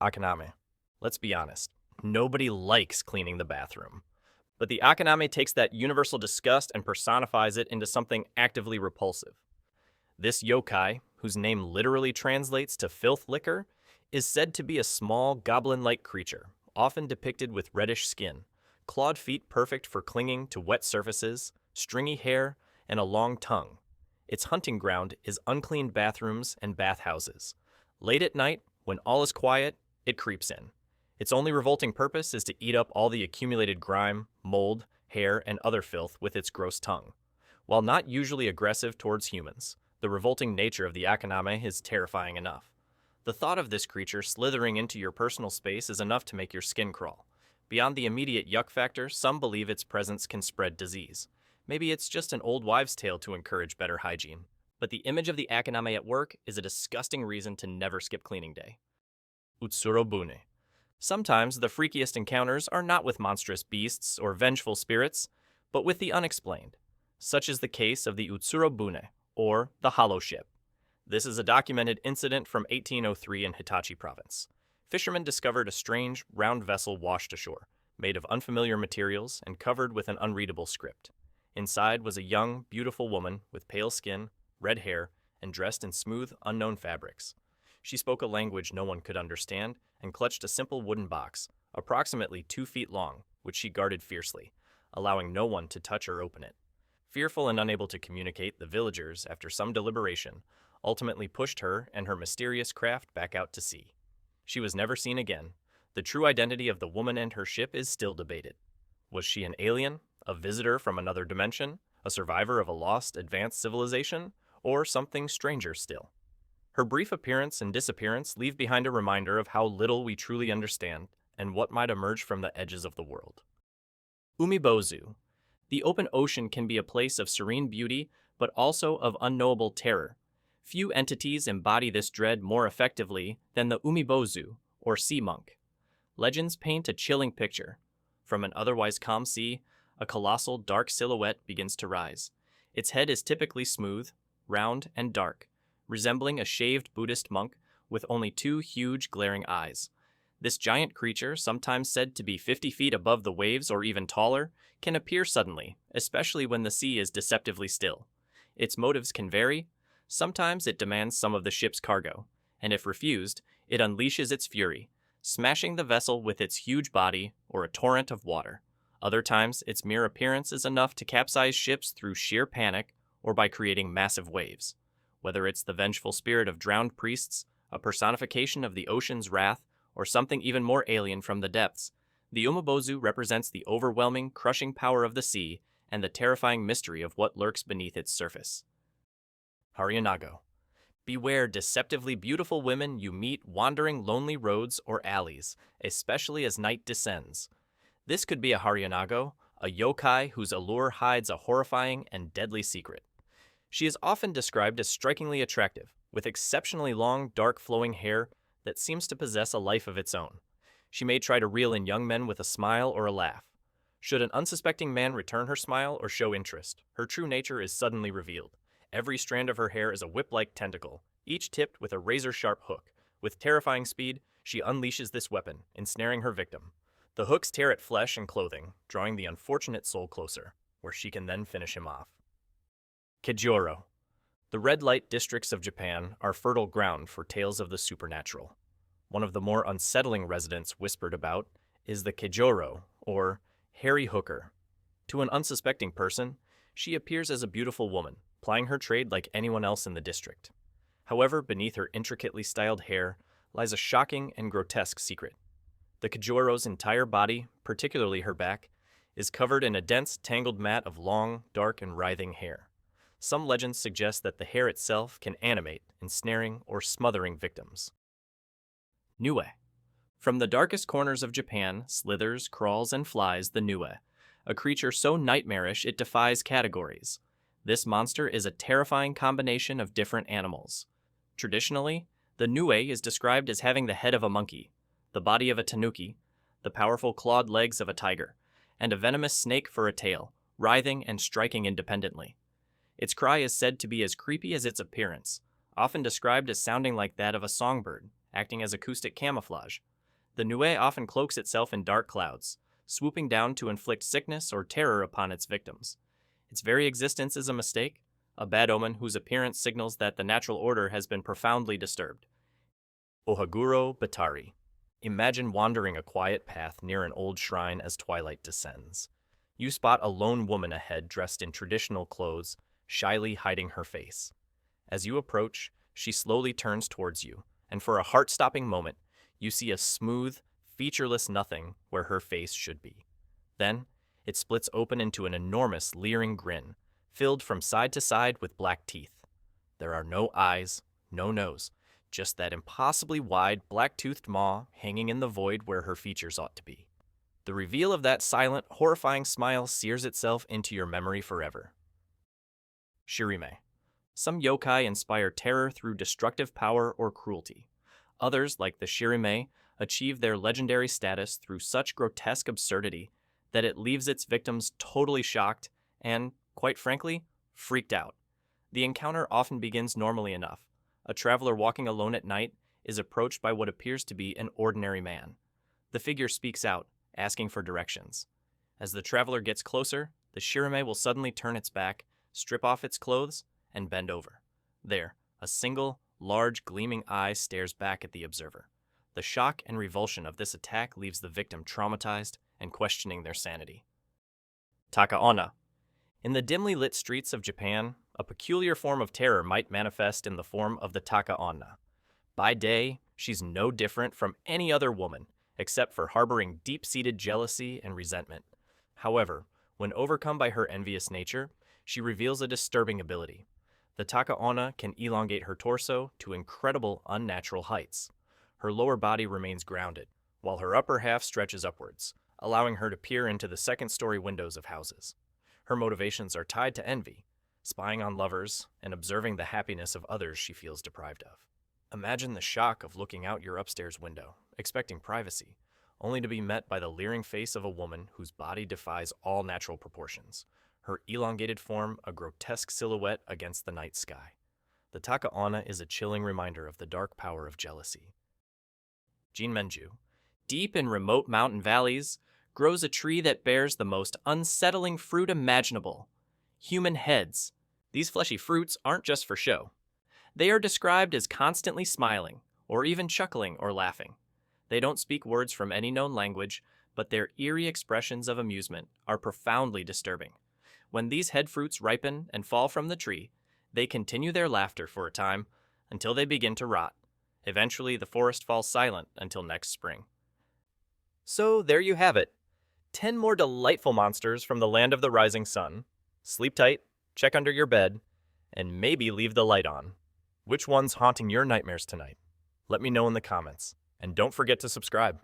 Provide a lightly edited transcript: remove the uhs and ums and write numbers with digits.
Akaname. Let's be honest, nobody likes cleaning the bathroom. But the Akaname takes that universal disgust and personifies it into something actively repulsive. This yokai, whose name literally translates to filth licker, is said to be a small, goblin-like creature, often depicted with reddish skin, clawed feet perfect for clinging to wet surfaces, stringy hair, and a long tongue. Its hunting ground is uncleaned bathrooms and bathhouses. Late at night, when all is quiet, it creeps in. Its only revolting purpose is to eat up all the accumulated grime, mold, hair, and other filth with its gross tongue. While not usually aggressive towards humans, the revolting nature of the Akaname is terrifying enough. The thought of this creature slithering into your personal space is enough to make your skin crawl. Beyond the immediate yuck factor, some believe its presence can spread disease. Maybe it's just an old wives' tale to encourage better hygiene. But the image of the Akaname at work is a disgusting reason to never skip cleaning day. Utsuro-bune. Sometimes the freakiest encounters are not with monstrous beasts or vengeful spirits, but with the unexplained. Such is the case of the Utsuro-bune, or the Hollow Ship. This is a documented incident from 1803 in Hitachi province. Fishermen discovered a strange, round vessel washed ashore, made of unfamiliar materials and covered with an unreadable script. Inside was a young, beautiful woman with pale skin, red hair, and dressed in smooth, unknown fabrics. She spoke a language no one could understand and clutched a simple wooden box, approximately 2 feet long, which she guarded fiercely, allowing no one to touch or open it. Fearful and unable to communicate, the villagers, after some deliberation, ultimately pushed her and her mysterious craft back out to sea. She was never seen again. The true identity of the woman and her ship is still debated. Was she an alien, a visitor from another dimension, a survivor of a lost, advanced civilization, or something stranger still? Her brief appearance and disappearance leave behind a reminder of how little we truly understand and what might emerge from the edges of the world. Umibozu. The open ocean can be a place of serene beauty, but also of unknowable terror. Few entities embody this dread more effectively than the Umibozu, or sea monk. Legends paint a chilling picture. From an otherwise calm sea, a colossal dark silhouette begins to rise. Its head is typically smooth, round, and dark, resembling a shaved Buddhist monk with only 2 huge glaring eyes. This giant creature, sometimes said to be 50 feet above the waves or even taller, can appear suddenly, especially when the sea is deceptively still. Its motives can vary. Sometimes it demands some of the ship's cargo, and if refused, it unleashes its fury, smashing the vessel with its huge body or a torrent of water. Other times, its mere appearance is enough to capsize ships through sheer panic or by creating massive waves. Whether it's the vengeful spirit of drowned priests, a personification of the ocean's wrath, or something even more alien from the depths, the Umibozu represents the overwhelming, crushing power of the sea and the terrifying mystery of what lurks beneath its surface. Harionago. Beware deceptively beautiful women you meet wandering lonely roads or alleys, especially as night descends. This could be a Harionago, a yokai whose allure hides a horrifying and deadly secret. She is often described as strikingly attractive, with exceptionally long, dark flowing hair that seems to possess a life of its own. She may try to reel in young men with a smile or a laugh. Should an unsuspecting man return her smile or show interest, her true nature is suddenly revealed. Every strand of her hair is a whip-like tentacle, each tipped with a razor-sharp hook. With terrifying speed, she unleashes this weapon, ensnaring her victim. The hooks tear at flesh and clothing, drawing the unfortunate soul closer, where she can then finish him off. Kejoro. The red light districts of Japan are fertile ground for tales of the supernatural. One of the more unsettling residents whispered about is the Kejoro, or hairy hooker. To an unsuspecting person, she appears as a beautiful woman, plying her trade like anyone else in the district. However, beneath her intricately styled hair lies a shocking and grotesque secret. The Kejoro's entire body, particularly her back, is covered in a dense, tangled mat of long, dark, and writhing hair. Some legends suggest that the hair itself can animate, ensnaring or smothering victims. Nue. From the darkest corners of Japan slithers, crawls, and flies the Nue, a creature so nightmarish it defies categories. This monster is a terrifying combination of different animals. Traditionally, the Nue is described as having the head of a monkey, the body of a tanuki, the powerful clawed legs of a tiger, and a venomous snake for a tail, writhing and striking independently. Its cry is said to be as creepy as its appearance, often described as sounding like that of a songbird, acting as acoustic camouflage. The Nue often cloaks itself in dark clouds, swooping down to inflict sickness or terror upon its victims. Its very existence is a mistake, a bad omen whose appearance signals that the natural order has been profoundly disturbed. Ohaguro Betari. Imagine wandering a quiet path near an old shrine as twilight descends. You spot a lone woman ahead dressed in traditional clothes, shyly hiding her face. As you approach, she slowly turns towards you, and for a heart-stopping moment, you see a smooth, featureless nothing where her face should be. Then, it splits open into an enormous, leering grin, filled from side to side with black teeth. There are no eyes, no nose, just that impossibly wide, black-toothed maw hanging in the void where her features ought to be. The reveal of that silent, horrifying smile sears itself into your memory forever. Shirime. Some yokai inspire terror through destructive power or cruelty. Others, like the Shirime, achieve their legendary status through such grotesque absurdity that it leaves its victims totally shocked and, quite frankly, freaked out. The encounter often begins normally enough. A traveler walking alone at night is approached by what appears to be an ordinary man. The figure speaks out, asking for directions. As the traveler gets closer, the Shirime will suddenly turn its back, strip off its clothes, and bend over. There, a single, large, gleaming eye stares back at the observer. The shock and revulsion of this attack leaves the victim traumatized and questioning their sanity. Taka Onna. In the dimly lit streets of Japan, a peculiar form of terror might manifest in the form of the Taka Onna. By day, she's no different from any other woman, except for harboring deep-seated jealousy and resentment. However, when overcome by her envious nature, she reveals a disturbing ability. The Taka Onna can elongate her torso to incredible, unnatural heights. Her lower body remains grounded, while her upper half stretches upwards, allowing her to peer into the second-story windows of houses. Her motivations are tied to envy, spying on lovers, and observing the happiness of others she feels deprived of. Imagine the shock of looking out your upstairs window, expecting privacy, only to be met by the leering face of a woman whose body defies all natural proportions, her elongated form a grotesque silhouette against the night sky. The Taka Onna is a chilling reminder of the dark power of jealousy. Jinmenju. Deep in remote mountain valleys grows a tree that bears the most unsettling fruit imaginable: human heads. These fleshy fruits aren't just for show. They are described as constantly smiling, or even chuckling or laughing. They don't speak words from any known language, but their eerie expressions of amusement are profoundly disturbing. When these head fruits ripen and fall from the tree, they continue their laughter for a time until they begin to rot. Eventually, the forest falls silent until next spring. So there you have it. 10 more delightful monsters from the land of the rising sun. Sleep tight, check under your bed, and maybe leave the light on. Which one's haunting your nightmares tonight? Let me know in the comments, and don't forget to subscribe.